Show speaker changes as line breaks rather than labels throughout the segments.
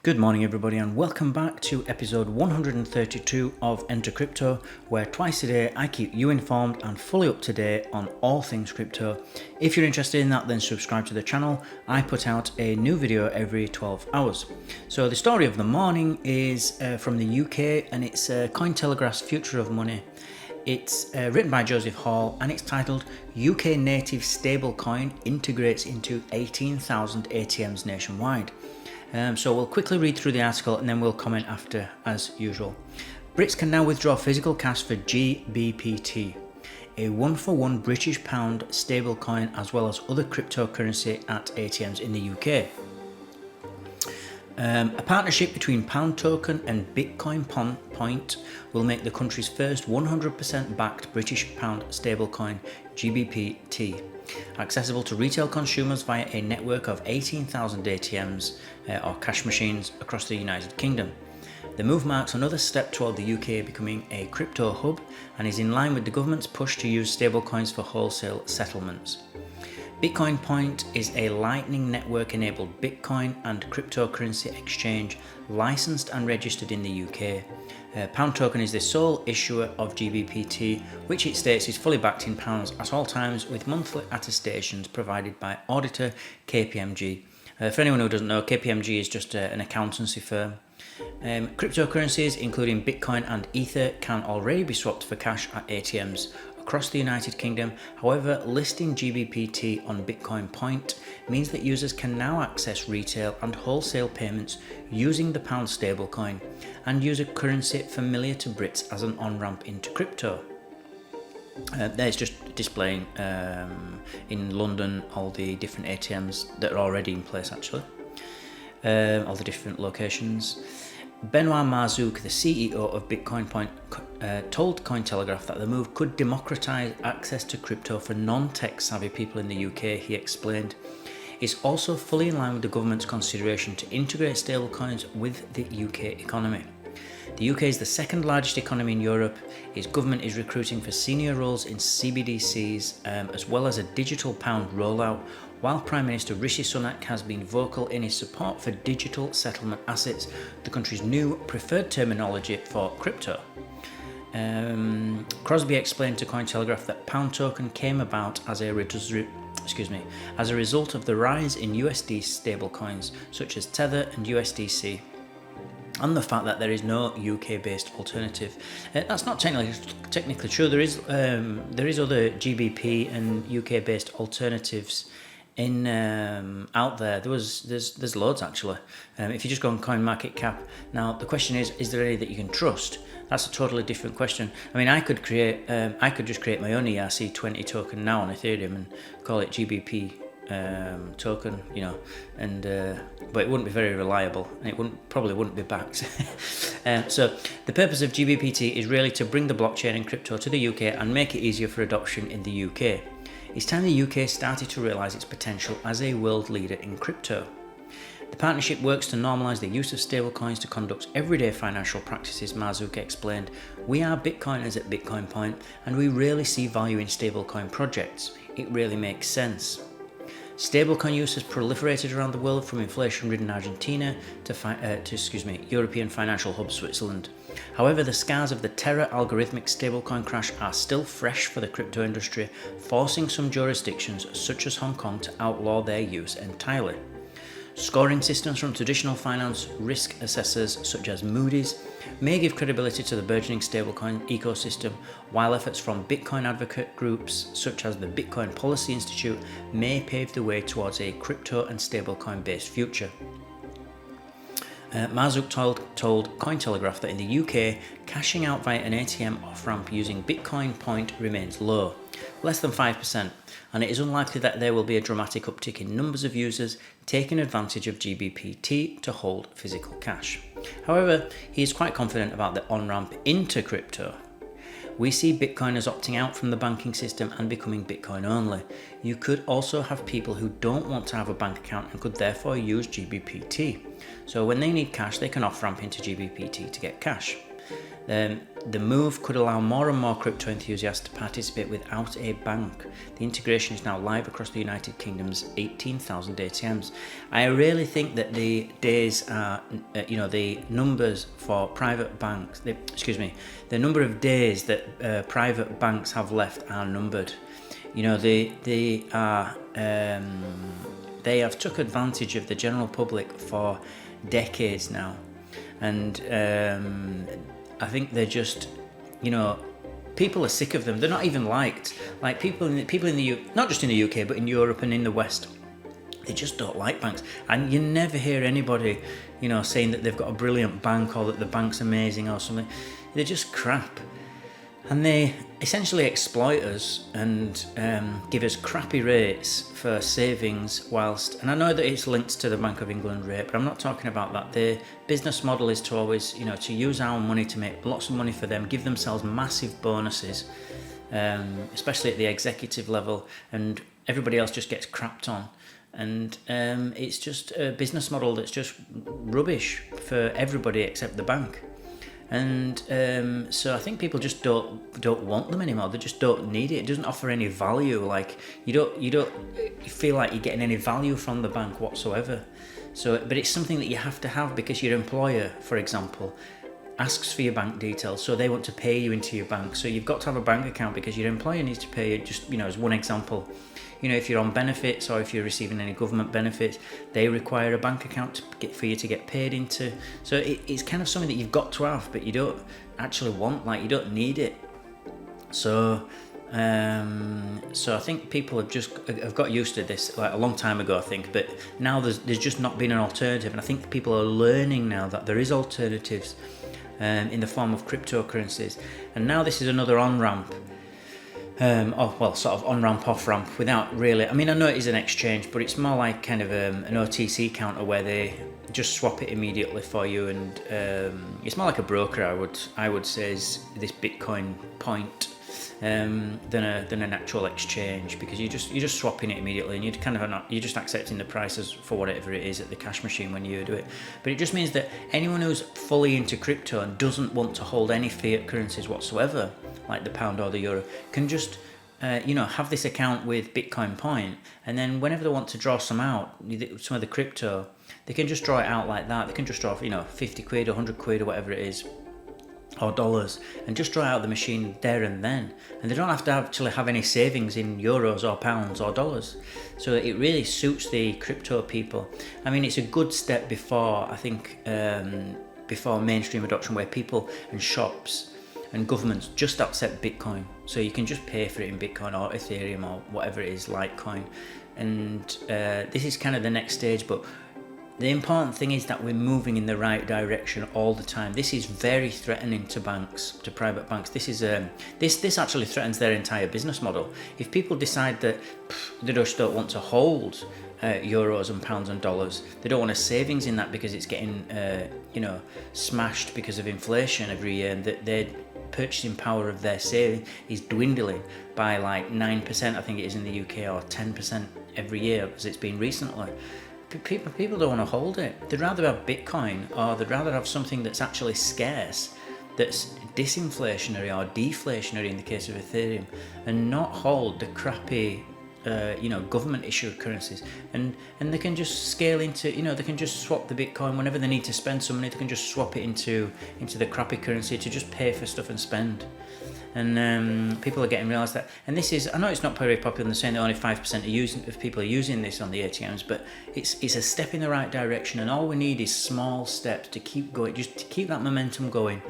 Good morning everybody and welcome back to episode 132 of Enter Crypto, where twice a day I keep you informed and fully up to date on all things crypto. If you're interested in that, then subscribe to the channel. I put out a new video every 12 hours. So the story of the morning is from the UK, and it's Cointelegraph's Future of Money. It's written by Joseph Hall and it's titled UK native stablecoin integrates into 18,000 ATMs nationwide. So we'll quickly read through the article and then we'll comment after as usual. BRITS can now withdraw physical cash for GBPT, a one-for-one British pound stablecoin, as well as other cryptocurrency at ATMs in the UK. A partnership between Pound Token and Bitcoin Point will make the country's first 100% backed British pound stablecoin, GBPT, accessible to retail consumers via a network of 18,000 ATMs or cash machines across the United Kingdom. The move marks another step toward the UK becoming a crypto hub and is in line with the government's push to use stablecoins for wholesale settlements. Bitcoin Point is a Lightning Network-enabled Bitcoin and cryptocurrency exchange licensed and registered in the UK. Pound Token is the sole issuer of GBPT, which it states is fully backed in pounds at all times, with monthly attestations provided by auditor KPMG. For anyone who doesn't know, KPMG is just an accountancy firm. Cryptocurrencies, including Bitcoin and Ether, can already be swapped for cash at ATMs across the United Kingdom. However, listing GBPT on Bitcoin Point means that users can now access retail and wholesale payments using the pound stablecoin and use a currency familiar to Brits as an on-ramp into crypto. There's just displaying in London all the different ATMs that are already in place, actually, all the different locations. Benoit Marzouk, the CEO of Bitcoin Point, told Cointelegraph that the move could democratise access to crypto for non-tech savvy people in the UK. He explained, "It's also fully in line with the government's consideration to integrate stablecoins with the UK economy. The UK is the second largest economy in Europe. Its government is recruiting for senior roles in CBDCs, as well as a digital pound rollout, while Prime Minister Rishi Sunak has been vocal in his support for digital settlement assets, the country's new preferred terminology for crypto." Crosby explained to Cointelegraph that Pound Token came about as a result of the rise in USD stablecoins such as Tether and USDC, and the fact that there is no UK-based alternative. That's not technically true. There is other GBP and UK-based alternatives in out there. There's loads actually. If you just go on CoinMarketCap, now the question is there any that you can trust? That's a totally different question. I mean, I could just create my own ERC20 token now on Ethereum and call it GBP token, and but it wouldn't be very reliable, and it probably wouldn't be backed. So the purpose of GBPT is really to bring the blockchain and crypto to the UK and make it easier for adoption in the UK. It's time the UK started to realise its potential as a world leader in crypto. The partnership works to normalise the use of stablecoins to conduct everyday financial practices, Marzouk explained. "We are Bitcoiners at Bitcoin Point and we really see value in stablecoin projects. It really makes sense." Stablecoin use has proliferated around the world, from inflation-ridden Argentina to European financial hub Switzerland. However, the scars of the Terra algorithmic stablecoin crash are still fresh for the crypto industry, forcing some jurisdictions, such as Hong Kong, to outlaw their use entirely. Scoring systems from traditional finance risk assessors such as Moody's may give credibility to the burgeoning stablecoin ecosystem, while efforts from Bitcoin advocate groups such as the Bitcoin Policy Institute may pave the way towards a crypto and stablecoin based future. Marzouk told Cointelegraph that in the UK, cashing out via an ATM off-ramp using Bitcoin Point remains low, less than 5%, and it is unlikely that there will be a dramatic uptick in numbers of users taking advantage of GBPT to hold physical cash. However, he is quite confident about the on-ramp into crypto. "We see Bitcoiners opting out from the banking system and becoming Bitcoin only. You could also have people who don't want to have a bank account and could therefore use GBPT. So when they need cash, they can off-ramp into GBPT to get cash. The move could allow more and more crypto enthusiasts to participate without a bank. The integration is now live across the United Kingdom's 18,000 ATMs. I really think that the days are, the numbers for private banks, the number of days that private banks have left are numbered. They have took advantage of the general public for decades now, and I think they're just, people are sick of them. They're not even liked. Like people in the not just in the UK, but in Europe and in the West, they just don't like banks. And you never hear anybody, saying that they've got a brilliant bank or that the bank's amazing or something. They're just crap. And they essentially exploit us and give us crappy rates for savings and I know that it's linked to the Bank of England rate, but I'm not talking about that. Their business model is to always, to use our money to make lots of money for them, give themselves massive bonuses, especially at the executive level, and everybody else just gets crapped on. And it's just a business model that's just rubbish for everybody except the bank. And so I think people just don't want them anymore. They just don't need it. It doesn't offer any value. Like you don't feel like you're getting any value from the bank whatsoever. So, but it's something that you have to have because your employer, for example, asks for your bank details, so they want to pay you into your bank. So you've got to have a bank account because your employer needs to pay you. Just as one example. If you're on benefits or if you're receiving any government benefits, they require a bank account for you to get paid into. So it's kind of something that you've got to have, but you don't actually want. Like you don't need it. So I think people have got used to this like a long time ago, I think. But now there's just not been an alternative, and I think people are learning now that there is alternatives in the form of cryptocurrencies. And now this is another on-ramp. Sort of on-ramp, off-ramp, without really... I mean, I know it is an exchange, but it's more like kind of an OTC counter where they just swap it immediately for you, and it's more like a broker, I would say, is this Bitcoin point than an actual exchange, because you're just swapping it immediately, and you're just accepting the prices for whatever it is at the cash machine when you do it. But it just means that anyone who's fully into crypto and doesn't want to hold any fiat currencies whatsoever, like the pound or the euro, can just have this account with Bitcoin Point, and then whenever they want to draw some of the crypto, they can just draw it out like that. They can just draw 50 quid, 100 quid, or whatever it is, or dollars, and just draw out the machine there and then, and they don't have to actually have any savings in euros or pounds or dollars. So it really suits the crypto people. I mean, it's a good step before, I think, before mainstream adoption, where people and shops and governments just accept Bitcoin, so you can just pay for it in Bitcoin or Ethereum or whatever it is, Litecoin. And this is kind of the next stage, but the important thing is that we're moving in the right direction all the time. This is very threatening to banks, to private banks. This is this actually threatens their entire business model. If people decide that they just don't want to hold euros and pounds and dollars, they don't want a savings in that because it's getting smashed because of inflation every year, and that their purchasing power of their saving is dwindling by like 9%, I think it is in the UK, or 10% every year as it's been recently. People don't want to hold it. They'd rather have Bitcoin, or they'd rather have something that's actually scarce, that's disinflationary or deflationary in the case of Ethereum, and not hold the crappy government issued currencies. And they can just scale into, they can just swap the Bitcoin whenever they need to spend some money. They can just swap it into the crappy currency to just pay for stuff and spend. And people are getting realised that, and this is, I know it's not very popular, and they're saying that only 5% of people are using this on the ATMs, but it's a step in the right direction, and all we need is small steps to keep going, just to keep that momentum going.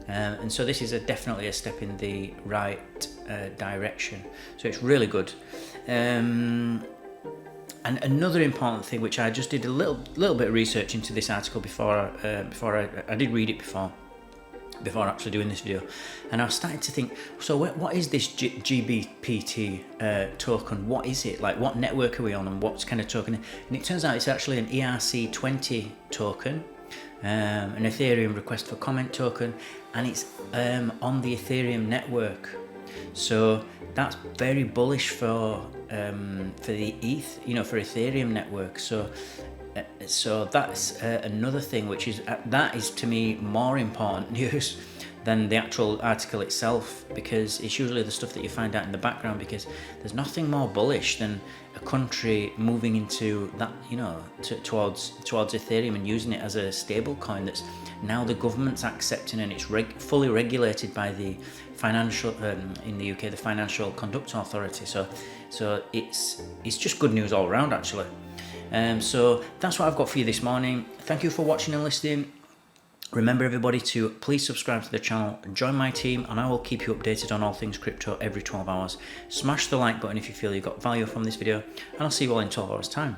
And so this is definitely a step in the right direction. So it's really good. And another important thing, which I just did a little bit of research into this article before I did read it before actually doing this video, and I was starting to think, so what is this GBPT token? What is it? Like, what network are we on, and what's kind of token? And it turns out it's actually an ERC20 token, an Ethereum request for comment token, and it's on the Ethereum network. So that's very bullish for the ETH, for Ethereum network. So that's another thing, which is that is to me more important news than the actual article itself, because it's usually the stuff that you find out in the background, because there's nothing more bullish than a country moving into that, you know, towards Ethereum and using it as a stable coin that's now the government's accepting, and it's fully regulated by the financial in the UK, the Financial Conduct Authority. So it's just good news all around, actually. So that's what I've got for you this morning. Thank you for watching and listening. Remember, everybody, to please subscribe to the channel, join my team, and I will keep you updated on all things crypto every 12 hours. Smash the like button if you feel you got value from this video, and I'll see you all in 12 hours time.